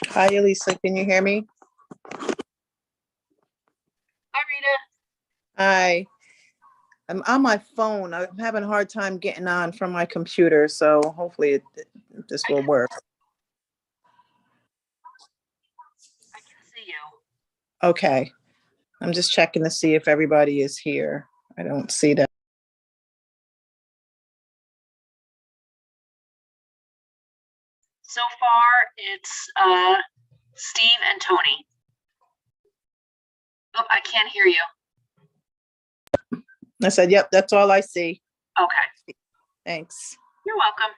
Hi, Elisa. Can you hear me? Hi, Rita. Hi. I'm on my phone. I'm having a hard time getting on from my computer, so hopefully this will work. I can see you. Okay. I'm just checking to see if everybody is here. I don't see that. So far, it's Steve and Tony. Oh, I can't hear you. I said, yep, that's all I see. Okay. Thanks. You're welcome.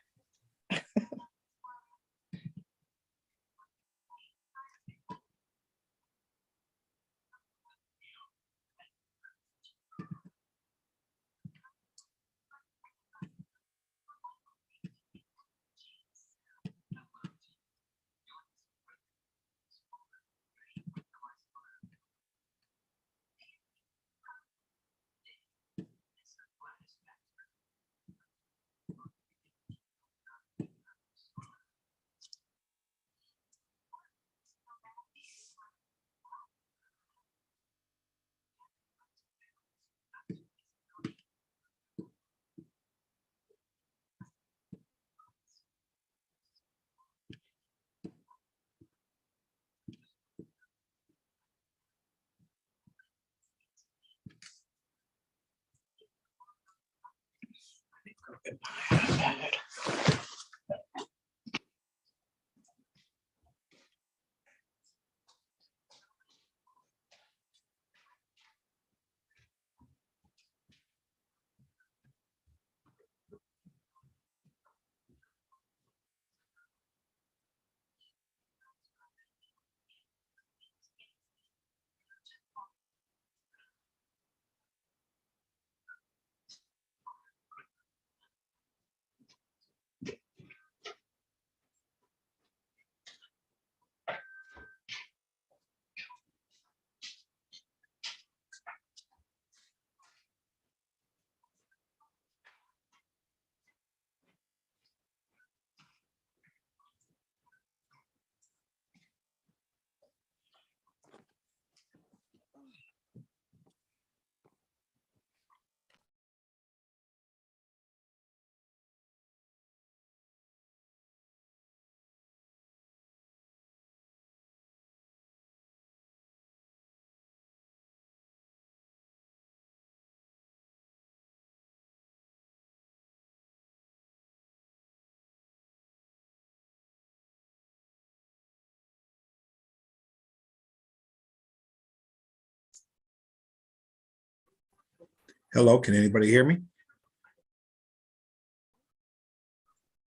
Hello, can anybody hear me?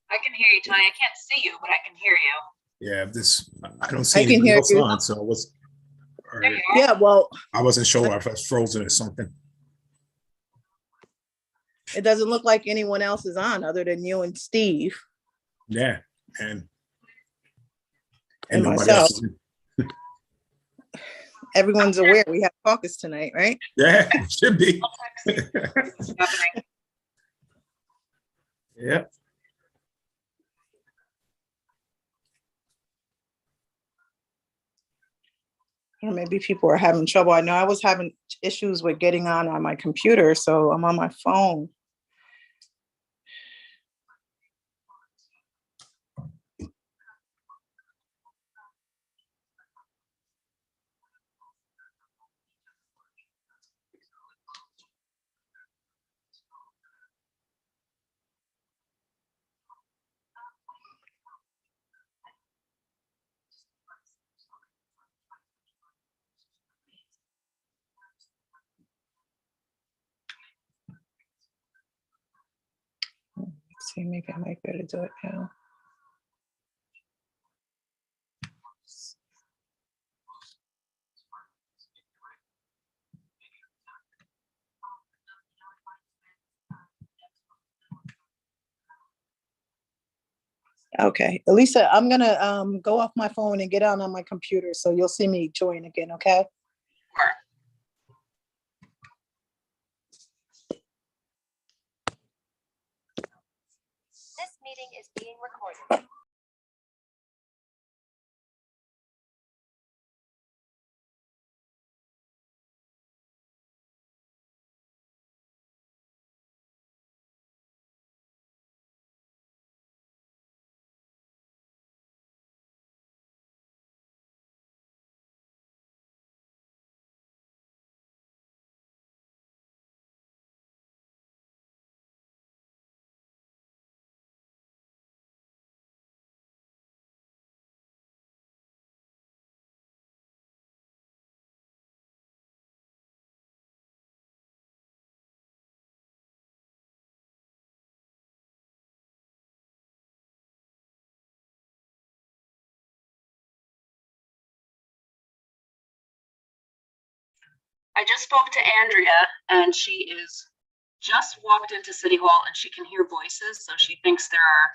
I can hear you, Tony. I can't see you, but I can hear you. Yeah, I don't see I can anybody hear else you. on, so There you are. Yeah, well, I wasn't sure if I was frozen or something. it doesn't look like anyone else is on other than you and Steve. Yeah, and And nobody myself. else. Everyone's aware we have caucus tonight, right? Yeah, it should be. Happening. Yeah. Or maybe people are having trouble. I know I was having issues with getting on my computer, so I'm on my phone. Let's see, maybe I might be able to do it now. Okay, Elisa, I'm gonna go off my phone and get on my computer, so you'll see me join again, okay? Sure. This meeting is being recorded. I just spoke to Andrea, and she is just walked into City Hall, and she can hear voices, so she thinks there are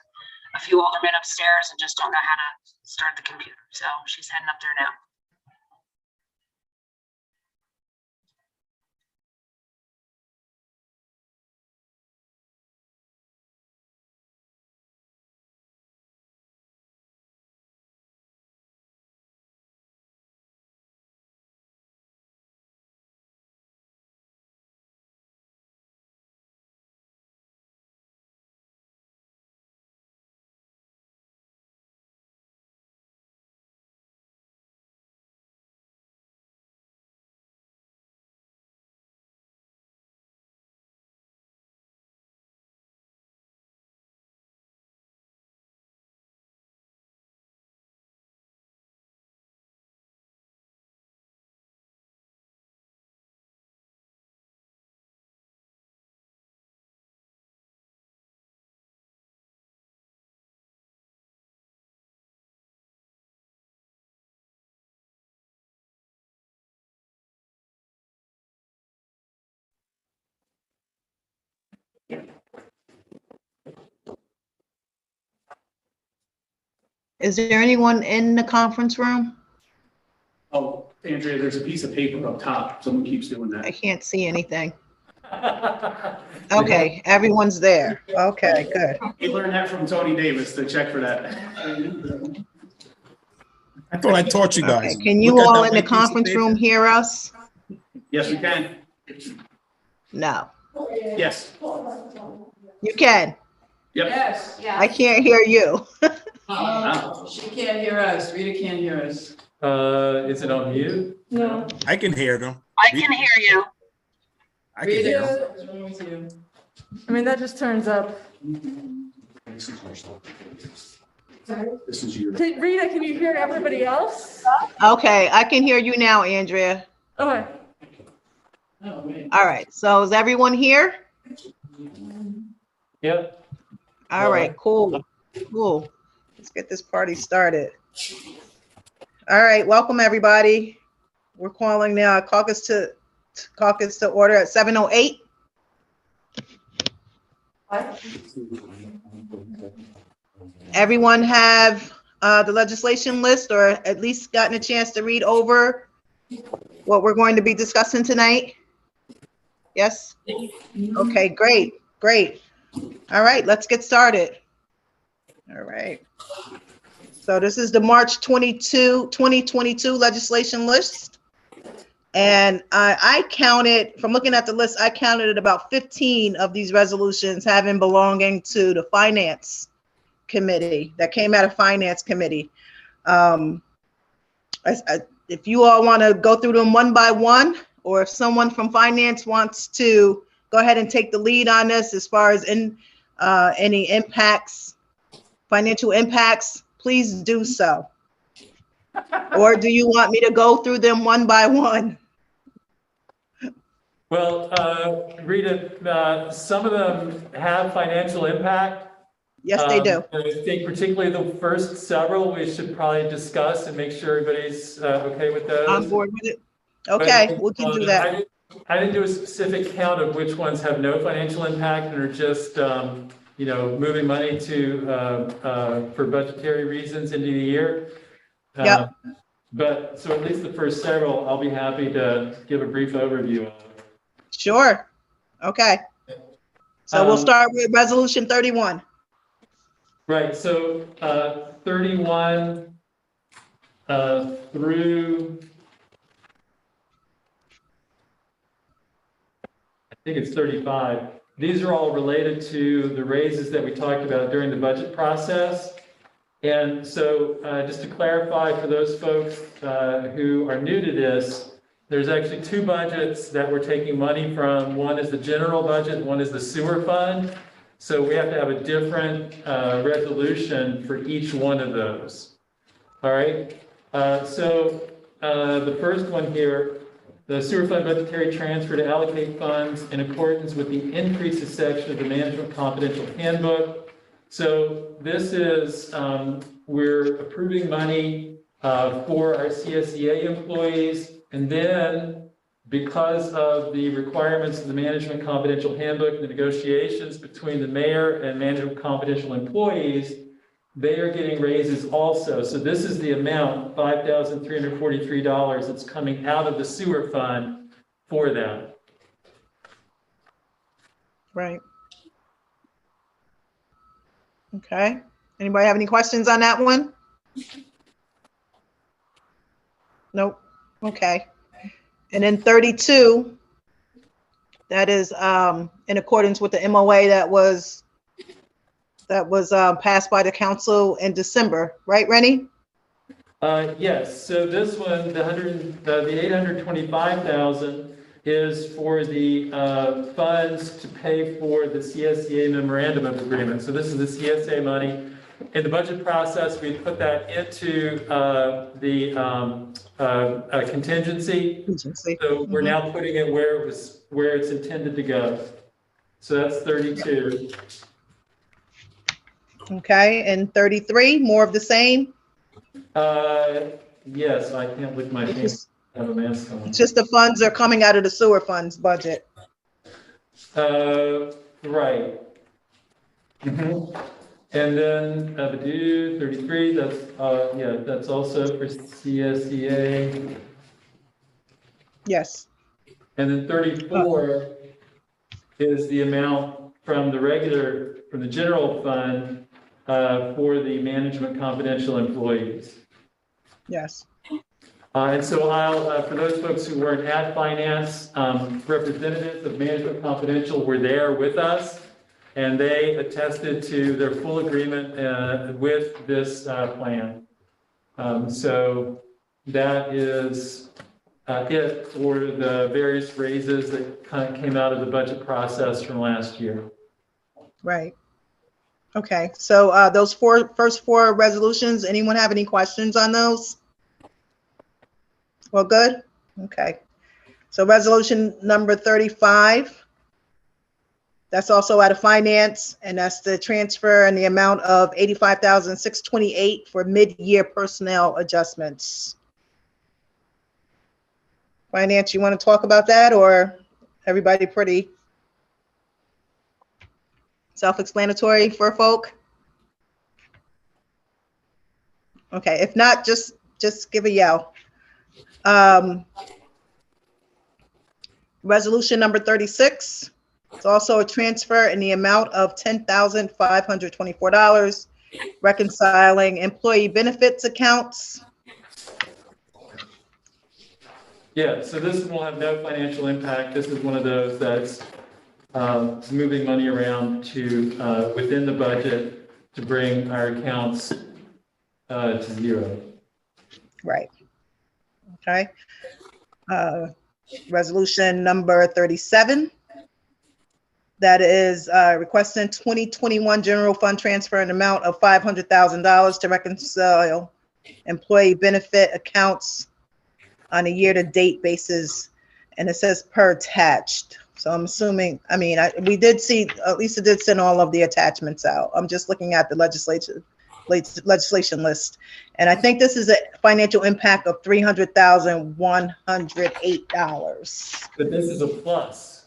a few aldermen upstairs and just don't know how to start the computer. So she's heading up there now. Is there anyone in the conference room? Oh, Andrea, there's a piece of paper up top. Someone keeps doing I that. can't see anything. Okay, everyone's there. Okay, good. We learned that from Tony Davis to check for that. I thought I taught you Okay, guys. can you Look at all that in the white piece of conference paper. room hear us? Yes, we can. No, Yes. you can. Yep. Yes. I can't hear you. She can't hear us. Rita can't hear us. Is it on mute? No. I can hear them. I can hear you. I can hear them. Rita, what's wrong with you? I mean, that just turns up. This is your. Rita, can you hear everybody else? Okay, I can hear you now, Andrea. Okay. Oh, wait. All right, so is everyone here? Yep. All right, cool, cool. Let's get this party started. All right, welcome everybody. We're calling now caucus to order at 7:08. Everyone have the legislation list, or at least gotten a chance to read over what we're going to be discussing tonight? Yes? Okay, great, great. All right, let's get started. All right. So this is the March 22, 2022 legislation list. And I counted, from looking at the list, I counted about 15 of these resolutions having belonging to the Finance Committee, that came out of Finance Committee. If you all want to go through them one by one, or if someone from Finance wants to go ahead and take the lead on this as far as any impacts, financial impacts, please do so. Or do you want me to go through them one by one? Well, Rita, some of them have financial impact. Yes, they do. And I think particularly the first several, we should probably discuss and make sure everybody's okay with those. On board with it? Okay, But, we can do that. I didn't do a specific count of which ones have no financial impact and are just, moving money for budgetary reasons into the year. Yep. But so at least the first several, I'll be happy to give a brief overview of. Sure. Okay. So we'll start with resolution 31. Right, so 31 through, I think it's 35. These are all related to the raises that we talked about during the budget process. And so just to clarify for those folks who are new to this, there's actually two budgets that we're taking money from. One is the general budget, one is the sewer fund. So we have to have a different resolution for each one of those. All right. So the first one here, the sewer fund budgetary transfer to allocate funds in accordance with the increases section of the Management Confidential Handbook. So this is, we're approving money for our CSEA employees, and then because of the requirements of the Management Confidential Handbook, the negotiations between the mayor and management confidential employees, they are getting raises also. So this is the amount, $5,343, that's coming out of the sewer fund for that. Right. Okay. Anybody have any questions on that one? Nope. Okay. And then 32, that is in accordance with the MOA that was passed by the council in December, right, Rennie? Yes, so this one, the 825,000 is for the funds to pay for the CSEA memorandum of agreement. So this is the CSA money. In the budget process, we put that into the contingency. So we're now putting it where it's intended to go. So that's 32. Okay, and 33, more of the same. Yes, I can't lick my fingers. I have a mask on. It's just the funds are coming out of the sewer funds budget. Right. And then 33, that's yeah, that's also for CSEA. Yes. And then 34 is the amount from the general fund for the management confidential employees. Yes. And so I'll, for those folks who weren't at finance, representatives of Management Confidential were there with us, and they attested to their full agreement with this plan. So that is it for the various raises that kind of came out of the budget process from last year. Right. Okay, so those first four resolutions, anyone have any questions on those? Well, good. Okay. So resolution number 35, that's also out of finance, and that's the transfer and the amount of $85,628 for mid-year personnel adjustments. Finance, you want to talk about that, or everybody pretty self-explanatory for folk? Okay, if not, just give a yell. Resolution number 36, it's also a transfer in the amount of $10,524, reconciling employee benefits accounts. Yeah, so this will have no financial impact. This is one of those that's moving money around to within the budget to bring our accounts to zero. Right. Okay. Resolution number 37. That is requesting 2021 general fund transfer an amount of $500,000 to reconcile employee benefit accounts on a year-to-date basis, and it says per attached. So I'm assuming, I mean, we did see, Lisa did send all of the attachments out. I'm just looking at the legislation list, and I think this is a financial impact of $300,108. But this is a plus.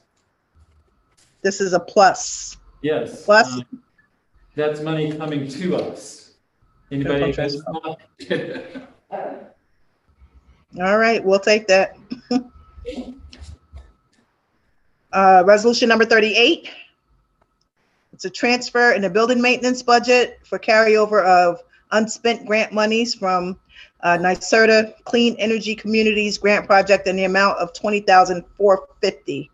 This is a plus. Yes. Plus? That's money coming to us. Anybody? All right, we'll take that. Resolution number 38. It's a transfer in the building maintenance budget for carryover of unspent grant monies from NYSERDA Clean Energy Communities Grant Project in the amount of $20,450.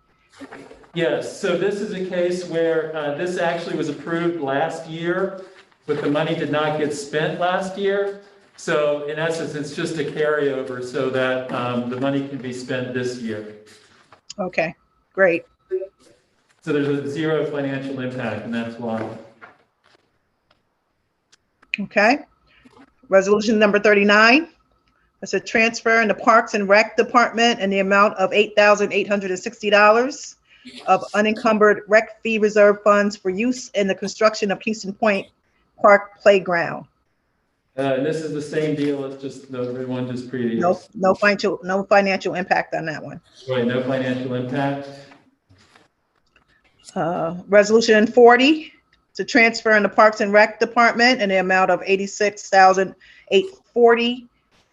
Yes, so this is a case where this actually was approved last year, but the money did not get spent last year. So in essence, it's just a carryover so that the money can be spent this year. Okay, great. So there's a zero financial impact, and that's why. Okay. Resolution number 39. It's a transfer in the Parks and Rec Department in the amount of $8,860 of unencumbered rec fee reserve funds for use in the construction of Kingston Point Park Playground. And this is the same deal, it's just the one just previous. No financial impact on that one. Right, no financial impact. Resolution 40, to transfer in the Parks and Rec Department in the amount of $86,840,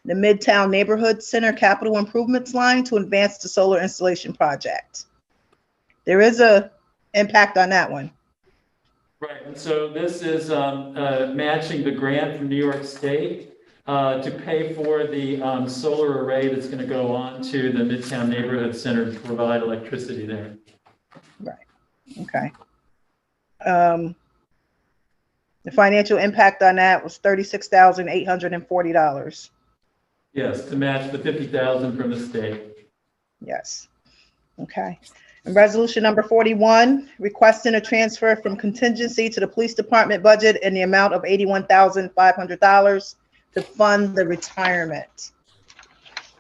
the Midtown Neighborhood Center Capital Improvements line to advance the solar installation project. There is a impact on that one. Right, and so this is matching the grant from New York State to pay for the solar array that's going to go on to the Midtown Neighborhood Center to provide electricity there. Right, okay. The financial impact on that was $36,840. Yes, to match the 50,000 from the state. Yes, okay. And resolution number 41, requesting a transfer from contingency to the police department budget in the amount of $81,500 to fund the retirement.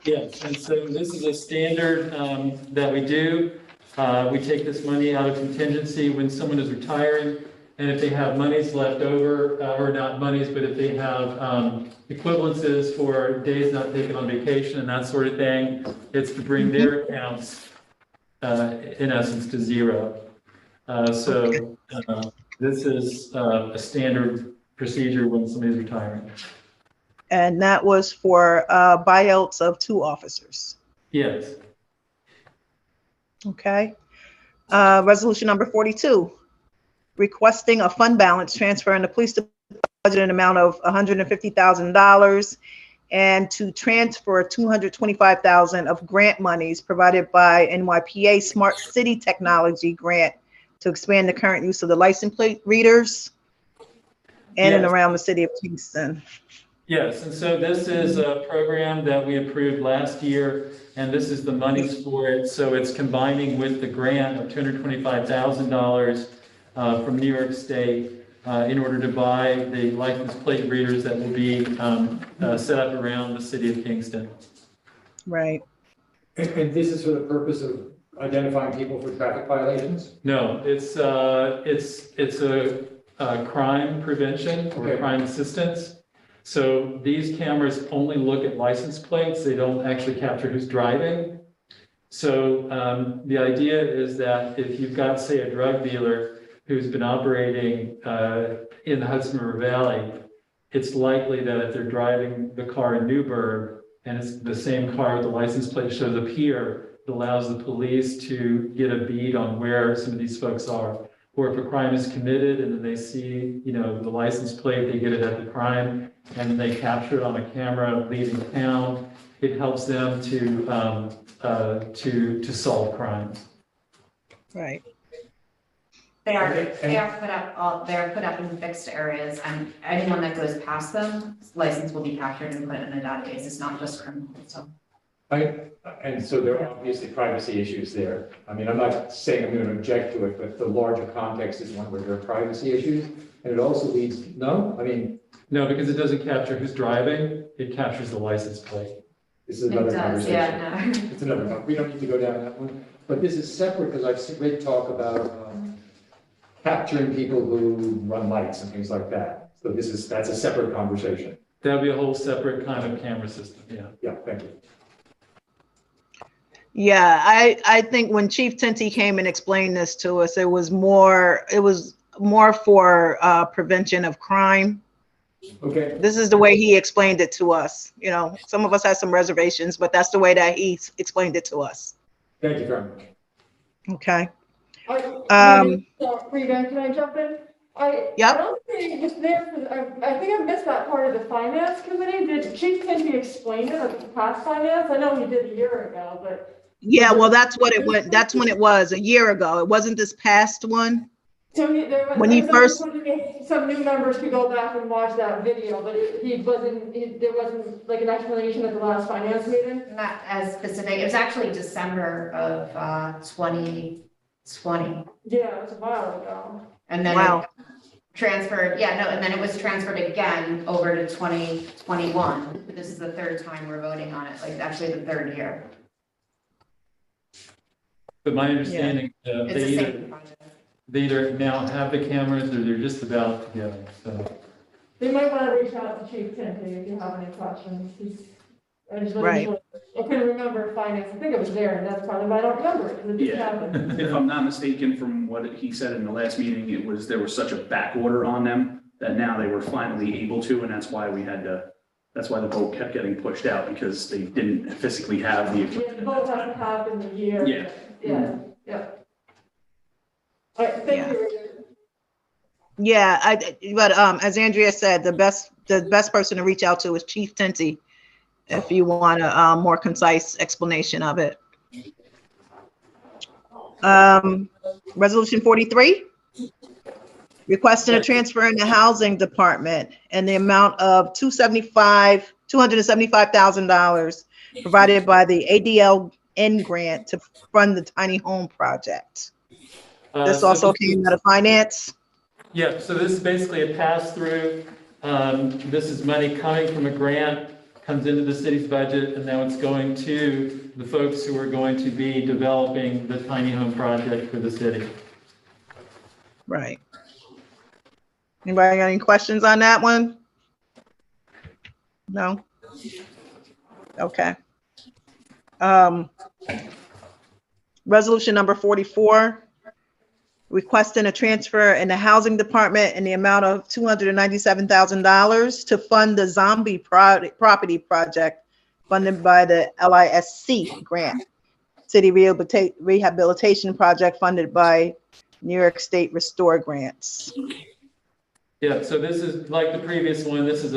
Yes, and so this is a standard that we do. We take this money out of contingency when someone is retiring, and if they have monies left over, or not monies, but if they have equivalences for days not taken on vacation and that sort of thing, it's to bring their accounts in essence to zero. This is a standard procedure when somebody's retiring. And that was for buyouts of 2 officers. Yes. Okay. Resolution number 42, requesting a fund balance transfer in the police budget in amount of $150,000 and to transfer $225,000 of grant monies provided by NYPA Smart City Technology Grant to expand the current use of the license plate readers in and Yes. around the city of Kingston. Yes, and so this is a program that we approved last year, and this is the monies for it. So it's combining with the grant of $225,000 from New York State in order to buy the license plate readers that will be set up around the city of Kingston. Right. And this is for the purpose of identifying people for traffic violations? No, it's a crime prevention or Okay. crime assistance. So these cameras only look at license plates. They don't actually capture who's driving. So the idea is that if you've got, say, a drug dealer who's been operating in the Hudson River Valley, it's likely that if they're driving the car in Newburgh and it's the same car with the license plate shows up here, it allows the police to get a bead on where some of these folks are. Or if a crime is committed and then they see, the license plate, they get it at the crime, and then they capture it on a camera leaving town, it helps them to solve crimes. Right. They're put up in fixed areas, and anyone that goes past them, license will be captured and put in a database. It's not just criminal, so. And so there are obviously privacy issues there. I mean, I'm not saying I'm going to object to it, but the larger context is one where there are privacy issues. And it also leads, no, No, because it doesn't capture who's driving, it captures the license plate. this is another It does, conversation. yeah, no. It's another one. We don't need to go down that one. But this is separate because I've read talk about capturing people who run lights and things like that. So that's a separate conversation. That'd be a whole separate kind of camera system, yeah. Yeah, thank you. Yeah, I think when Chief Tinty came and explained this to us, it was more for prevention of crime. Okay. This is the way he explained it to us. Some of us had some reservations, but that's the way that he explained it to us. Thank you very much. Okay. Frida, can I jump in? Yep. I don't think it's there I think I missed that part of the finance committee. Did Chief Tinty explain it at the past finance? I know he did a year ago, but. Yeah, well, that's when it was a year ago. It wasn't this past one. So When he first- some new members could go back and watch that video, but there wasn't like an explanation at the last finance meeting? Not as specific. It was actually December of 2020. Yeah, it was a while ago. And then Wow. it transferred, and then it was transferred again over to 2021. This is the third time we're voting on it, like actually the third year. But my understanding, It's the same project. they either now have the cameras or they're just about to get them, so. you might want to reach out to Chief Tinty if you have any questions. I just wasn't Right. sure. I couldn't remember finance. I think it was there, and that's probably why I don't remember it, 'cause it just Yeah. happened. If I'm not mistaken, from what he said in the last meeting, there was such a back order on them that now they were finally able to, and that's why that's why the vote kept getting pushed out, because they didn't physically have the Yeah, equipment. the vote has to happen in the year. Yeah. Yeah. All right, thank you. Rita. Yeah, but as Andrea said, the best person to reach out to is Chief Tinty if you want a more concise explanation of it. Resolution 43, requesting a transfer in the housing department and the amount of $275,000 provided by the ADLN grant to fund the tiny home project. This So also came out of finance. Yeah, so this is basically a pass-through. This is money coming from a grant, comes into the city's budget, and now it's going to the folks who are going to be developing the tiny home project for the city. Right. Anybody got any questions on that one? No? Okay. Resolution number 44, requesting a transfer in the housing department in the amount of $297,000 to fund the zombie property project funded by the LISC grant, city rehabilitation project funded by New York State Restore grants. Yeah, so this is like the previous one. This is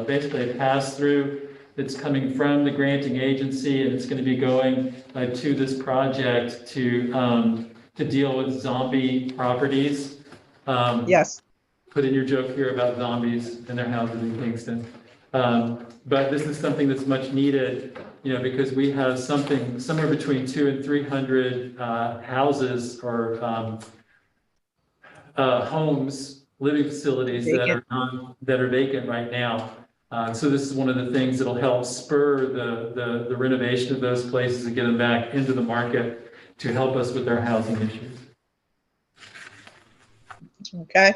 basically a pass-through that's coming from the granting agency, and it's going to be going to this project to deal with zombie properties. Yes. Put in your joke here about zombies and their houses in Kingston. But this is something that's much needed, because we have somewhere between 200 and 300 houses or homes, living facilities that are vacant right now. So this is one of the things that'll help spur the renovation of those places and get them back into the market to help us with our housing issues. Okay.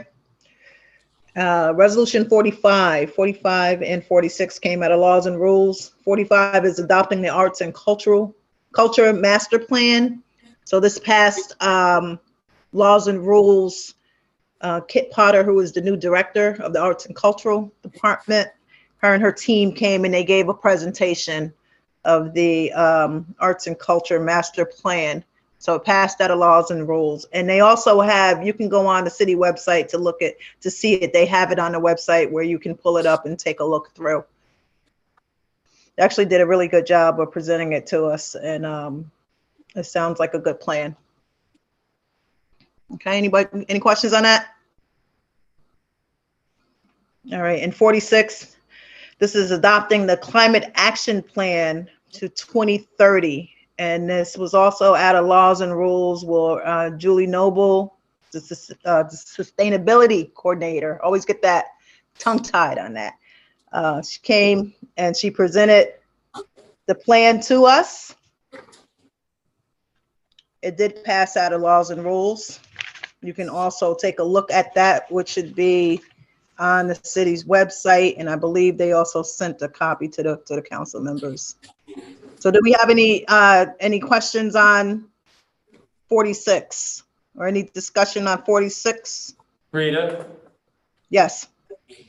Resolution 45, 45 and 46 came out of laws and rules. 45 is adopting the arts and culture master plan. So this passed laws and rules. Kit Potter, who is the new director of the arts and cultural department, her and her team came and they gave a presentation of the arts and culture master plan. So it passed out of laws and rules. And they also have, you can go on the city website to see it. They have it on the website where you can pull it up and take a look through. They actually did a really good job of presenting it to us, and it sounds like a good plan. Okay, anybody, any questions on that? All right, and 46, this is adopting the climate action plan to 2030. And this was also out of laws and rules. Well, Julie Noble, the sustainability coordinator, always get that tongue tied on that. She came and she presented the plan to us. It did pass out of laws and rules. You can also take a look at that, which should be on the city's website. And I believe they also sent a copy to the council members. So do we have any questions on 46 or any discussion on 46? Rita? Yes.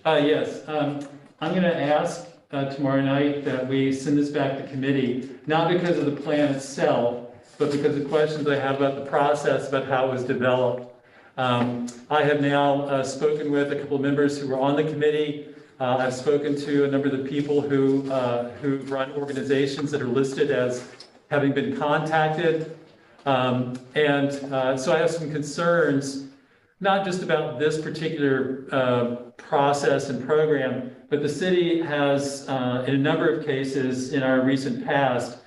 Yes. I'm going to ask tomorrow night that we send this back to committee, not because of the plan itself, but because of questions I have about the process, about how it was developed. I have now spoken with a couple of members who were on the committee. I've spoken to a number of the people who run organizations that are listed as having been contacted. So I have some concerns, not just about this particular process and program, but the city has, in a number of cases in our recent past,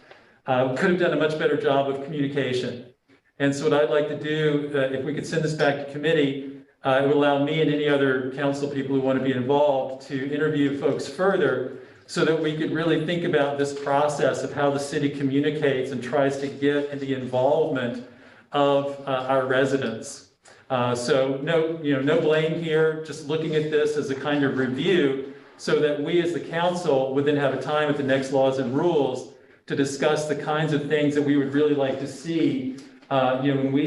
could have done a much better job of communication. And so what I'd like to do, if we could send this back to committee, it would allow me and any other council people who want to be involved to interview folks further so that we could really think about this process of how the city communicates and tries to get in the involvement of our residents. So no blame here, just looking at this as a kind of review so that we as the council would then have a time at the next laws and rules to discuss the kinds of things that we would really like to see, when we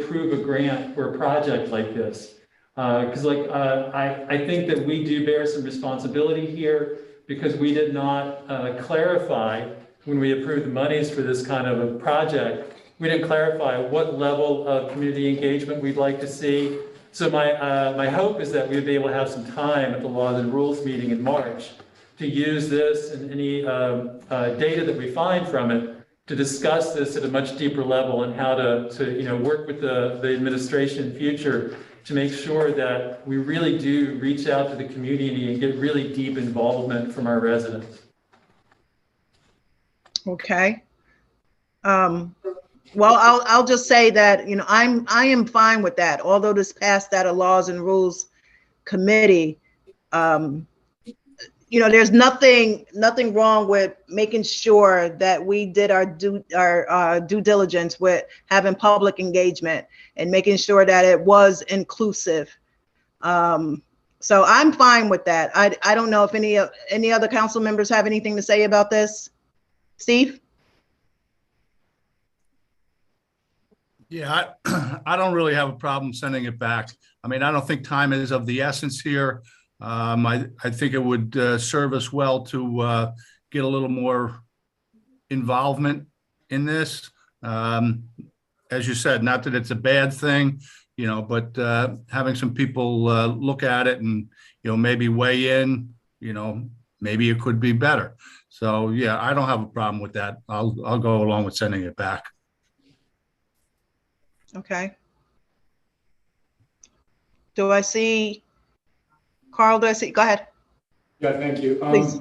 approve a grant for a project like this. Because I think that we do bear some responsibility here because we did not clarify when we approved the monies for this kind of a project. We didn't clarify what level of community engagement we'd like to see. So my hope is that we'd be able to have some time at the Laws and Rules meeting in March to use this and any data that we find from it to discuss this at a much deeper level and how to work with the administration in future to make sure that we really do reach out to the community and get really deep involvement from our residents. Okay. Well, I'll just say that, I am fine with that. Although this passed out of Laws and Rules Committee, there's nothing wrong with making sure that we did our due diligence with having public engagement and making sure that it was inclusive. So I'm fine with that. I don't know if any other council members have anything to say about this. Steve? Yeah, I don't really have a problem sending it back. I mean, I don't think time is of the essence here. I think it would serve us well to get a little more involvement in this. As you said, not that it's a bad thing, but having some people look at it and, maybe weigh in, maybe it could be better. So, yeah, I don't have a problem with that. I'll go along with sending it back. Okay. Do I see Carl? Do I see? Go ahead. Yeah, thank you. Please.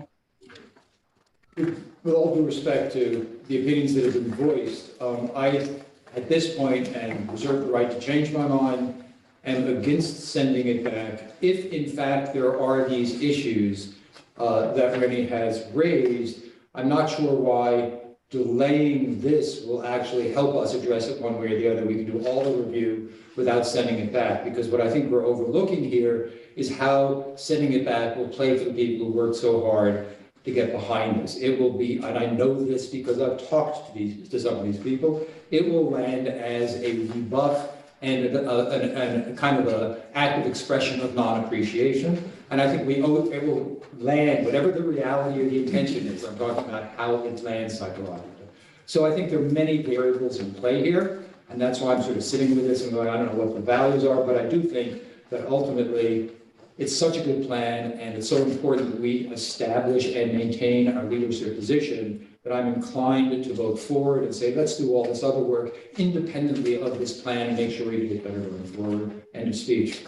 With all due respect to the opinions that have been voiced, I, at this point, and reserve the right to change my mind, am against sending it back if, in fact, there are these issues that Rennie has raised. I'm not sure why delaying this will actually help us address it one way or the other. We can do all the review without sending it back, because what I think we're overlooking here is how sending it back will play for the people who worked so hard to get behind this. It will be, and I know this because I've talked to some of these people, it will land as a rebuff and a kind of an active expression of non-appreciation. And I think it will land, whatever the reality or the intention is, I'm talking about how it lands psychologically. So I think there are many variables in play here, and that's why I'm sort of sitting with this and going, I don't know what the values are, but I do think that ultimately it's such a good plan, and it's so important that we establish and maintain our leadership position that I'm inclined to vote forward and say, let's do all this other work independently of this plan and make sure we get better going forward. End of speech.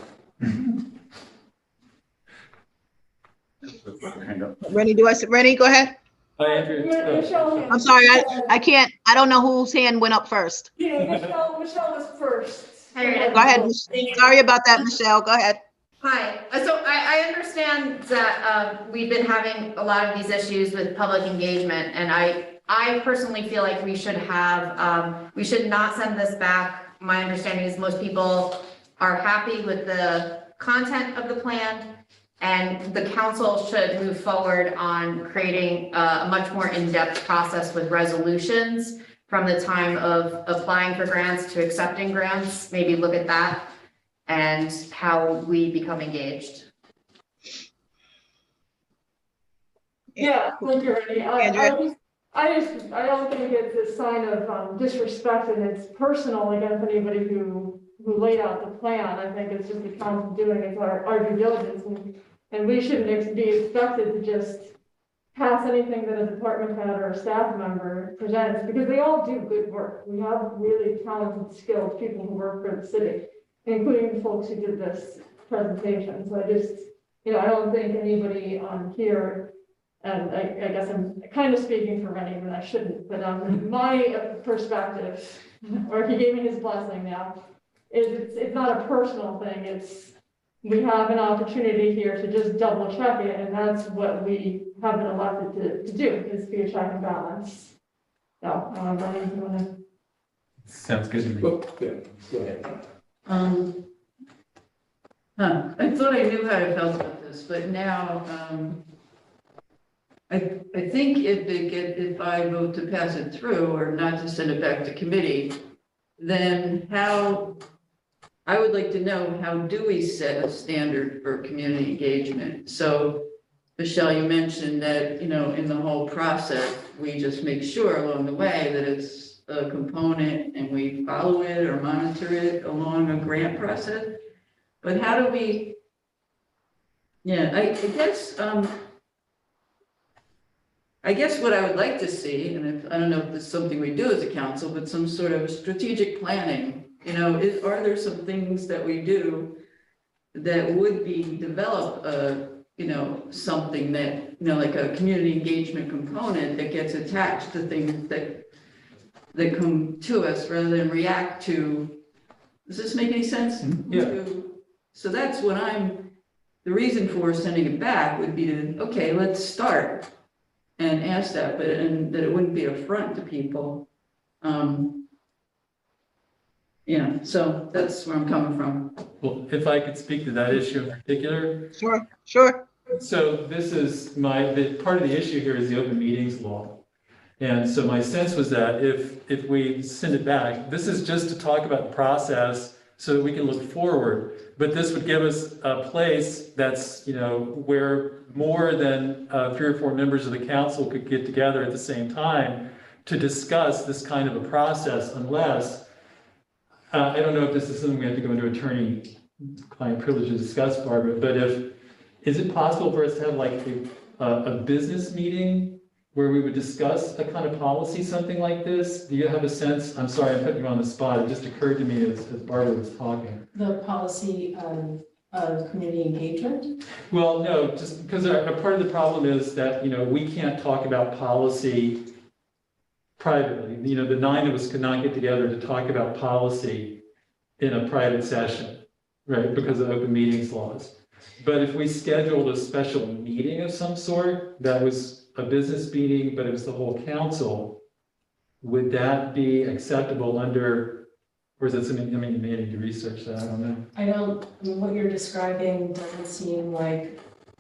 Rennie, Rennie, go ahead. Hi, Andrew. Michelle. I'm sorry, I don't know whose hand went up first. Yeah, Michelle was first. Hi, Go ahead. Sorry about that, Michelle. Go ahead. Hi, so I understand that we've been having a lot of these issues with public engagement, and I personally feel like we should not send this back. My understanding is most people are happy with the content of the plan, and the council should move forward on creating a much more in-depth process with resolutions from the time of applying for grants to accepting grants. Maybe look at that and how we become engaged. Yeah, thank you, Rennie. I don't think it's a sign of disrespect, and it's personal against anybody who laid out the plan. I think it's just the council doing it our due diligence, and we shouldn't be expected to just pass anything that a department head or a staff member presents, because they all do good work. We have really talented, skilled people who work for the city, including the folks who did this presentation. So I just, I don't think anybody here, and I guess I'm kind of speaking for Rennie, but I shouldn't, but my perspective, or he gave me his blessing now, is it's not a personal thing. It's, we have an opportunity here to just double check it, and that's what we have been elected to do, is be a check and balance. So, Rennie, you want to? Sounds good to me. Well, yeah, go ahead. I thought I knew how I felt about this, but now, I think if I vote to pass it through or not to send it back to committee, then I would like to know, how do we set a standard for community engagement? So, Michelle, you mentioned that, in the whole process, we just make sure along the way that it's a component and we follow it or monitor it along a grant process. But how do we, I guess what I would like to see, and I don't know if this is something we do as a council, but some sort of strategic planning. Are there some things that we do that would be develop something that, like a community engagement component that gets attached to things that come to us rather than react to, does this make any sense? Yeah. So that's what the reason for sending it back would be to, okay, let's start and ask that, and that it wouldn't be a affront to people. So that's where I'm coming from. Well, if I could speak to that issue in particular. Sure. So this is part of the issue here is the open meetings law. And so my sense was that if we send it back, this is just to talk about the process so that we can look forward. But this would give us a place that's, where more than 3 or 4 members of the council could get together at the same time to discuss this kind of a process, unless, I don't know if this is something we have to go into attorney-client privilege to discuss, Barbara, but is it possible for us to have like a business meeting where we would discuss a kind of policy, something like this? Do you have a sense? I'm sorry, I'm putting you on the spot. It just occurred to me as Barbara was talking. The policy of community engagement? Well, no, just because a part of the problem is that, we can't talk about policy privately. The 9 of us could not get together to talk about policy in a private session, right? Because of open meetings laws. But if we scheduled a special meeting of some sort, that was a business meeting, but it was the whole council, would that be acceptable under, or is it something, you may need to research that, I don't know. What you're describing doesn't seem like,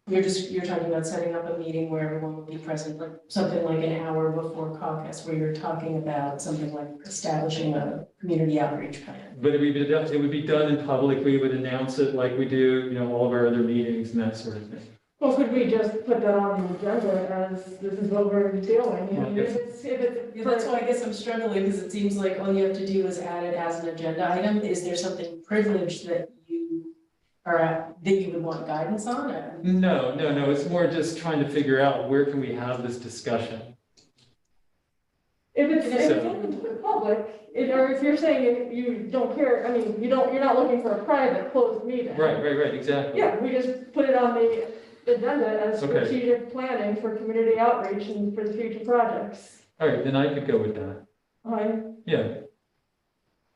you're talking about setting up a meeting where everyone will be present, like something like an hour before caucus, where you're talking about something like establishing a community outreach plan. But it would be done in public. We would announce it like we do, all of our other meetings and that sort of thing. Well, could we just put that on the agenda as this is what we're doing? I mean, That's why I guess I'm struggling, because it seems like all you have to do is add it as an agenda item. Is there something privileged that you would want guidance on? Or? No. It's more just trying to figure out where can we have this discussion. If it's open to the public, or if you're saying you don't care, you're not looking for a private closed meeting. Right, exactly. Yeah, we just put it on the agenda as strategic planning for community outreach and for the future projects. All right, then I could go with that. Yeah.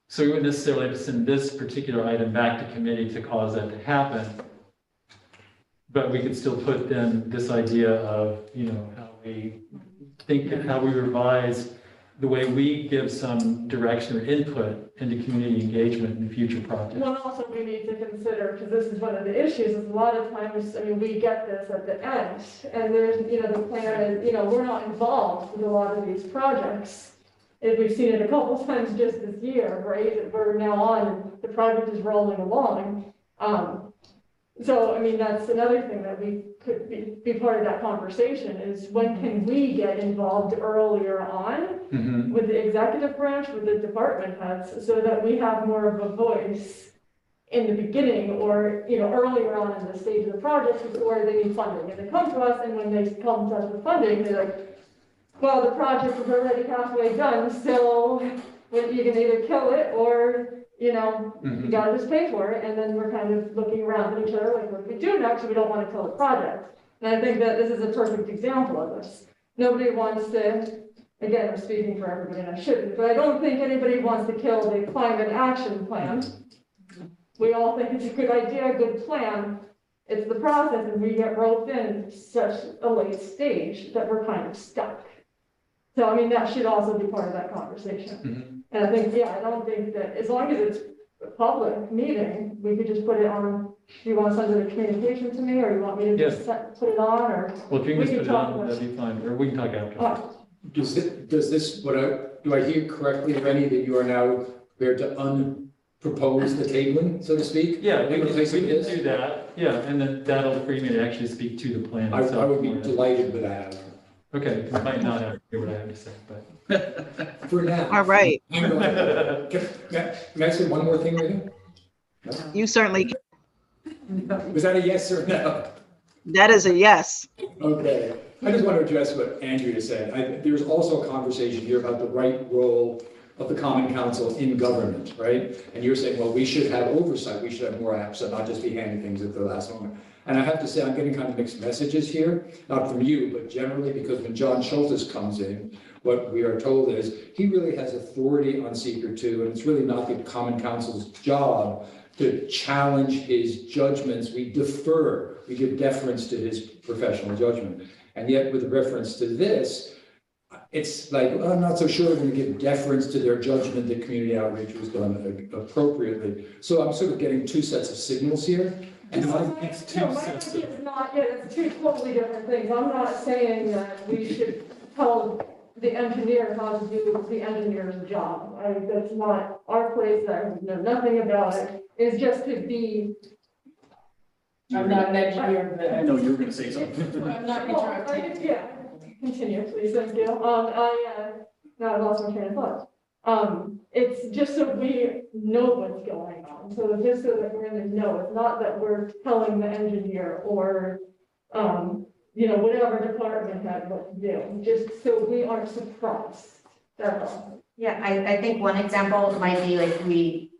So we wouldn't necessarily have to send this particular item back to committee to cause that to happen. But we could still put then this idea of, how we think and how we revise the way we give some direction or input into community engagement in future projects. Well, also we need to consider, because this is one of the issues, is a lot of times, we get this at the end, and there's, the plan is, we're not involved in a lot of these projects. And we've seen it a couple of times just this year, right? We're now on, and the project is rolling along. So, that's another thing that we could be part of that conversation is when can we get involved earlier on with the executive branch, with the department heads, so that we have more of a voice in the beginning or, earlier on in the stage of the project before they need funding. And they come to us, and when they come to us with funding, they're like, well, the project is already halfway done, so you can either kill it or, you gotta just pay for it. And then we're kind of looking around at each other like, what do we do next? We don't want to kill the project. And I think that this is a perfect example of this. Nobody wants to, again, I'm speaking for everybody and I shouldn't, but I don't think anybody wants to kill the climate action plan. We all think it's a good idea, a good plan. It's the process, and we get roped in at such a late stage that we're kind of stuck. So, that should also be part of that conversation. And I think, I don't think that as long as it's public meeting, we could just put it on, do you want to send it a communication to me, or you want me to just put it on, or? Well, if you can We just can put it talk on, about that'd be fine, or we can talk after. Does this, do I hear correctly, Rennie, that you are now prepared to unpropose the tabling, so to speak? Yeah, we In can the place of this? do that, yeah, and then that'll free me to actually speak to the plan I itself. would be delighted with that. Okay, I might not have to hear what I have to say, but. For now. All right, Can I say one more thing, Rennie? you certainly, can. Was that a yes or no? That is a yes. Okay, I just want to address what Andrea said. There's also a conversation here about the right role of the Common Council in government, right? And you're saying, well, we should have oversight, we should have more apps and not just be handing things at the last moment. And I have to say, I'm getting kind of mixed messages here, not from you, but generally, because when John Schultes comes in, what we are told is he really has authority on Seeker 2, and it's really not the Common Council's job to challenge his judgments. We defer, we give deference to his professional judgment. And yet with reference to this, it's like, well, I'm not so sure we're going to give deference to their judgment that community outreach was done appropriately. So I'm sort of getting two sets of signals here. And It's two No, my sets idea is not, yeah, it's two totally different things. I'm not saying that we should tell the engineer how to do the engineer's job. That's not our place, I know nothing about it. It's just to be. I'm not an engineer, but I know you were gonna say something. I'm not Well, interrupting. yeah, continue, please, thank you. Now I lost my train of thought. It's just so we know what's going on, so just so that we're in the know, it's not that we're telling the engineer or, whatever department head what to do, just so we aren't surprised, that's all. Yeah, I think one example might be like we,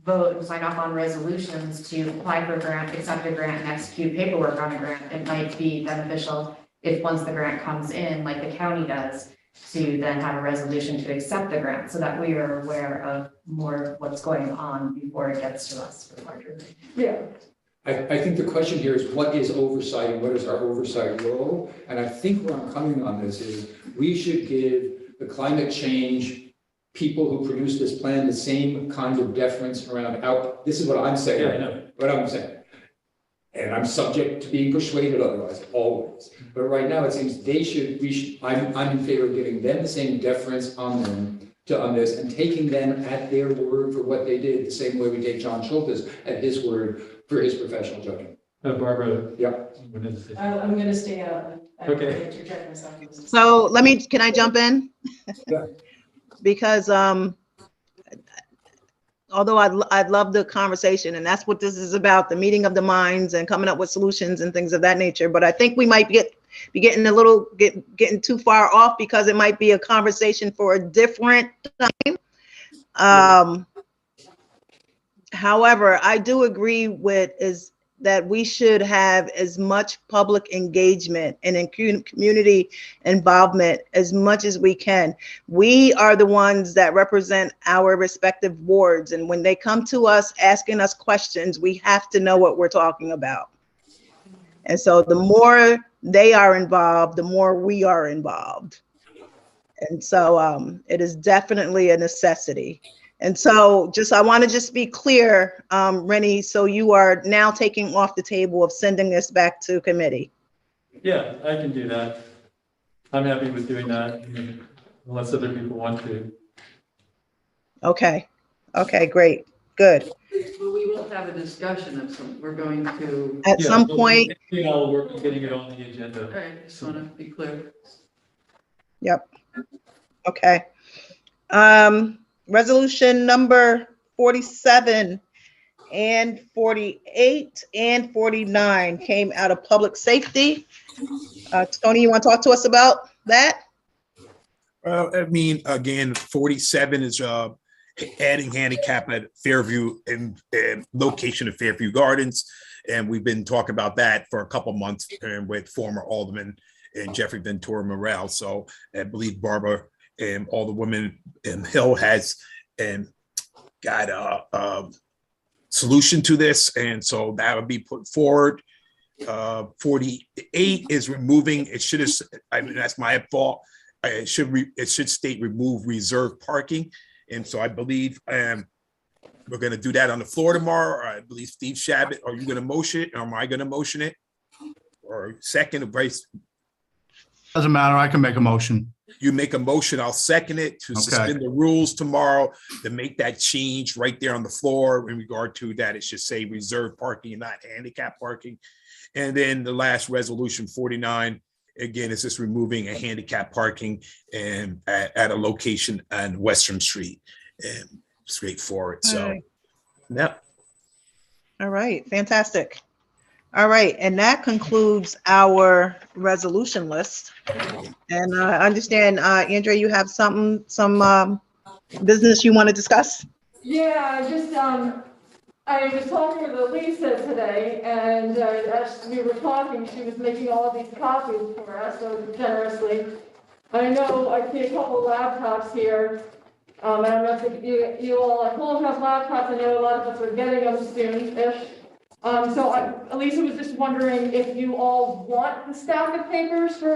vote and sign off on resolutions to apply for a grant, accept a grant, and execute paperwork on a grant. It might be beneficial if once the grant comes in, like the county does, to then have a resolution to accept the grant so that we are aware of more of what's going on before it gets to us for larger. Yeah. I think the question here is what is oversight and what is our oversight role? And I think where I'm coming on this is we should give the climate change people who produce this plan the same kind of deference around out. This is what I'm saying. Yeah, I know. What I'm saying. And I'm subject to being persuaded otherwise, always. But right now, it seems I'm in favor of giving them the same deference on this and taking them at their word for what they did, the same way we take John Schultes at his word for his professional judgment. Barbara. Yep. I'm gonna stay out. I don't Okay. want to interject myself. So can I jump in? Yeah. Because although I'd love the conversation, and that's what this is about, the meeting of the minds and coming up with solutions and things of that nature. But I think we might be getting too far off because it might be a conversation for a different time. However, I do agree with that we should have as much public engagement and community involvement as much as we can. We are the ones that represent our respective wards. And when they come to us asking us questions, we have to know what we're talking about. And so the more they are involved, the more we are involved. And so it is definitely a necessity. And so I want to just be clear, Rennie, so you are now taking off the table of sending this back to committee. Yeah, I can do that. I'm happy with doing that, unless other people want to. Okay, great, good. But we will have a discussion of we're going to. At some point. I'll work on getting it on the agenda. All right, just want to be clear. Yep, okay. Resolution number 47 and 48 and 49 came out of public safety. Tony, you want to talk to us about that? I mean, again, 47 is adding handicap at Fairview and location of Fairview Gardens. And we've been talking about that for a couple months with former Alderman and Jeffrey Ventura Morel. So I believe Barbara and all the women in Hill has got a solution to this. And so that would be put forward. 48 is removing, it should have, I mean, that's my fault. It should state remove reserved parking. And so I believe we're going to do that on the floor tomorrow. I believe Steve Shabbat, are you going to motion it? Or am I going to motion it? Or second, Bryce? Doesn't matter. I can make a motion. You make a motion, I'll second it to Okay. suspend the rules tomorrow, to make that change right there on the floor in regard to that. It should say reserved parking and not handicap parking. And then the last resolution 49, again, is just removing a handicap parking and at a location on Western Street, and straightforward. So, Alright. yep. All right, fantastic. All right, and that concludes our resolution list. And I understand, Andrea, you have some business you want to discuss? Yeah, I was talking with Elisa today, and as we were talking, she was making all of these copies for us, so generously. I know I see a couple laptops here. I don't know if you all at home have laptops. I know a lot of us are getting them soon-ish. Elisa was just wondering if you all want the stack of papers for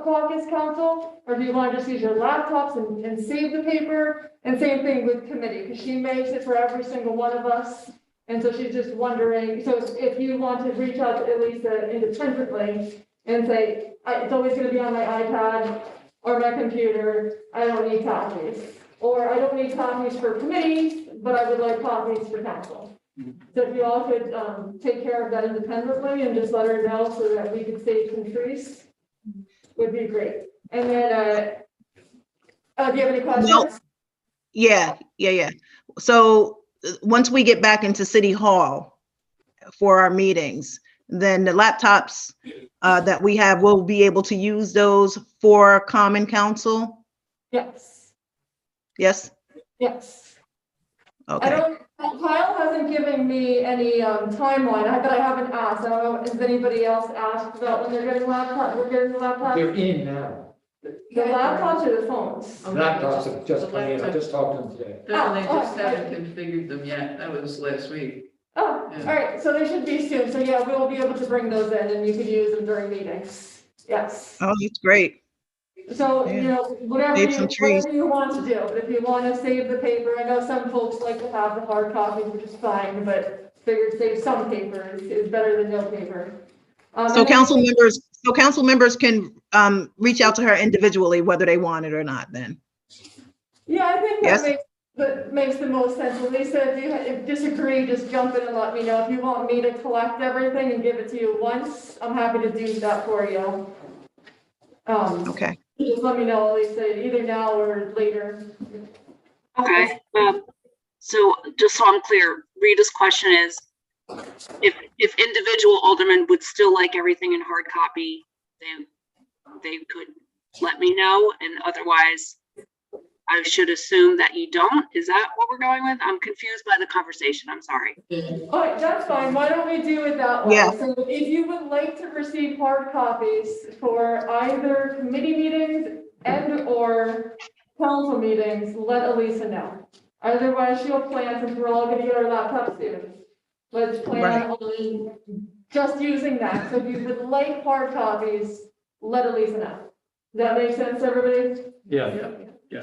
Caucus Council, or do you want to just use your laptops and save the paper? And same thing with committee, because she makes it for every single one of us. And so she's just wondering, so if you want to reach out to Elisa independently and say, it's always going to be on my iPad or my computer, I don't need copies. Or I don't need copies for committees, but I would like copies for council. So if you all could take care of that independently and just let her know so that we could save some trees, would be great. And then, do you have any questions? No. Yeah. So once we get back into City Hall for our meetings, then the laptops that we have, we'll be able to use those for Common Council? Yes. Yes? Yes. Okay. Kyle hasn't given me any timeline, but I haven't asked. I don't know, has anybody else asked about when they're getting laptops? We're getting the laptops? They're in now. The laptops or the phones? Laptops have just come in. I just talked to them today. They just haven't configured them yet. That was last week. Oh, Yeah. all right, so they should be soon. So yeah, we'll be able to bring those in and you can use them during meetings. Yes. Oh, that's great. So, Yeah. whatever Save some trees. you want to do, but if you want to save the paper, I know some folks like to have the hard copies, which is fine, but figured save some paper is better than no paper. So and then- council members can reach out to her individually, whether they want it or not then. Yeah, I think Yes. that makes the most sense. Lisa, if you disagree, just jump in and let me know. If you want me to collect everything and give it to you once, I'm happy to do that for you. Okay. Just let me know, Lisa, either now or later. Okay, so just so I'm clear, Rita's question is, if individual aldermen would still like everything in hard copy, they could let me know, and otherwise I should assume that you don't. Is that what we're going with? I'm confused by the conversation. I'm sorry. All right, that's fine. Why don't we do it that way? Yeah. So if you would like to receive hard copies for either committee meetings and or council meetings, let Elisa know. Otherwise, she'll plan, since we're all gonna get our laptops soon. Let's plan on just using that. So if you would like hard copies, let Elisa know. Does that make sense, everybody? Yeah.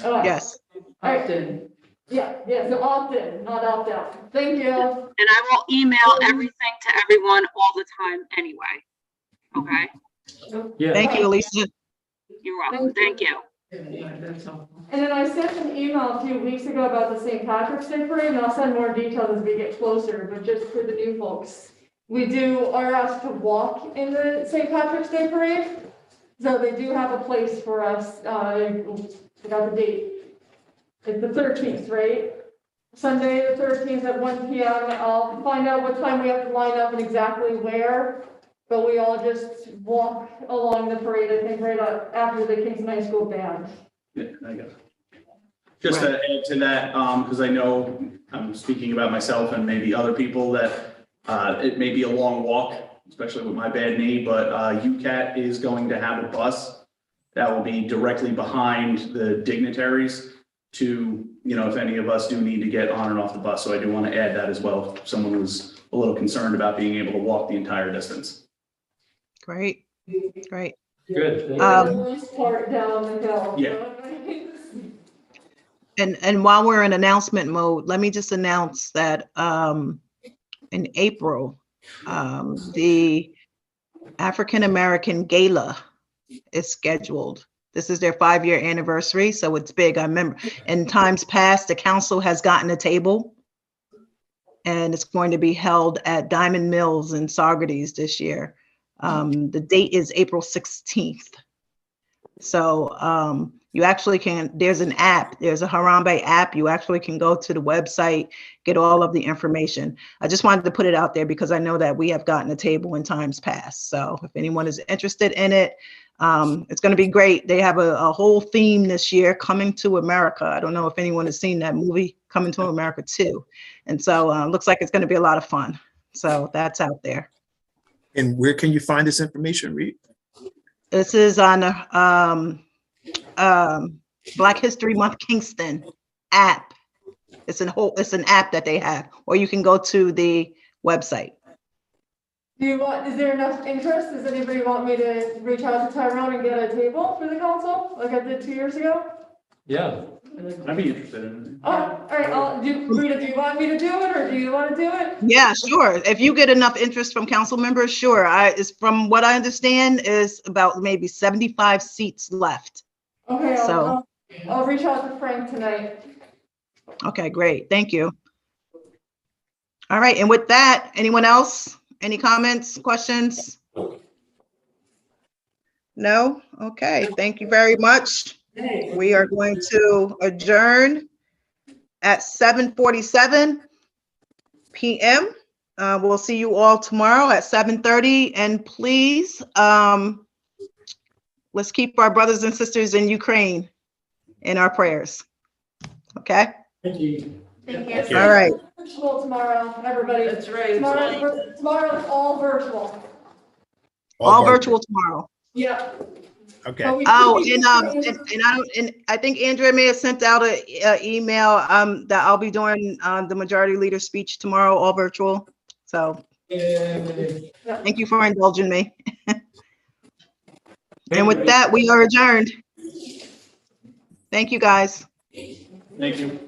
All right. Yes. All right. Opt-in. Yeah, so opt in, not opt out. Thank you. And I will email everything to everyone all the time anyway. Okay? Yeah. Thank you, Alicia. You're welcome. Thank you. Yeah, that's helpful. And then I sent an email a few weeks ago about the St. Patrick's Day Parade, and I'll send more details as we get closer, but just for the new folks. We are asked to walk in the St. Patrick's Day Parade, so they do have a place for us, I forgot the date. It's the 13th, right? Sunday, the 13th at 1 p.m. I'll find out what time we have to line up and exactly where, but we all just walk along the parade, I think, right after the Kingston High School band. Yeah, I got it. Just to add to that, because I know I'm speaking about myself and maybe other people that it may be a long walk, especially with my bad knee, but UCAT is going to have a bus that will be directly behind the dignitaries to, if any of us do need to get on and off the bus. So I do want to add that as well, if someone was a little concerned about being able to walk the entire distance. Great. Good. Thank you. The worst part down the hill. Yeah. And while we're in announcement mode, let me just announce that in April, the African American Gala is scheduled. This is their 5-year anniversary, so it's big. I remember in times past, the council has gotten a table, and it's going to be held at Diamond Mills in Saugerties this year. The date is April 16th. So you actually can, there's an app, there's a Harambe app. You actually can go to the website, get all of the information. I just wanted to put it out there because I know that we have gotten a table in times past. So if anyone is interested in it, it's going to be great. They have a whole theme this year, Coming to America. I don't know if anyone has seen that movie, Coming to America 2. And so looks like it's going to be a lot of fun. So that's out there. And where can you find this information, Reed? This is on Black History Month Kingston app. It's an app that they have, or you can go to the website. Is there enough interest? Does anybody want me to reach out to Tyrone and get a table for the council like I did 2 years ago? Yeah. I'd be interested in it. Oh, all right, Rita, do you want me to do it or do you want to do it? Yeah, sure. If you get enough interest from council members, sure. It's from what I understand is about maybe 75 seats left. Okay, So- I'll reach out to Frank tonight. Okay, great. Thank you. All right, and with that, anyone else? Any comments, questions? No? Okay, thank you very much. We are going to adjourn at 7:47 p.m. We'll see you all tomorrow at 7:30. And please, let's keep our brothers and sisters in Ukraine in our prayers. Okay? Thank you. Thank Thank you. you. All right. Virtual tomorrow, everybody. That's right. Tomorrow is all virtual. All virtual tomorrow. Yeah. Okay. But we Oh, keep- and I think Andrea may have sent out a email that I'll be doing the majority leader speech tomorrow, all virtual. So thank you for indulging me. And with that, we are adjourned. Thank you, guys. Thank you.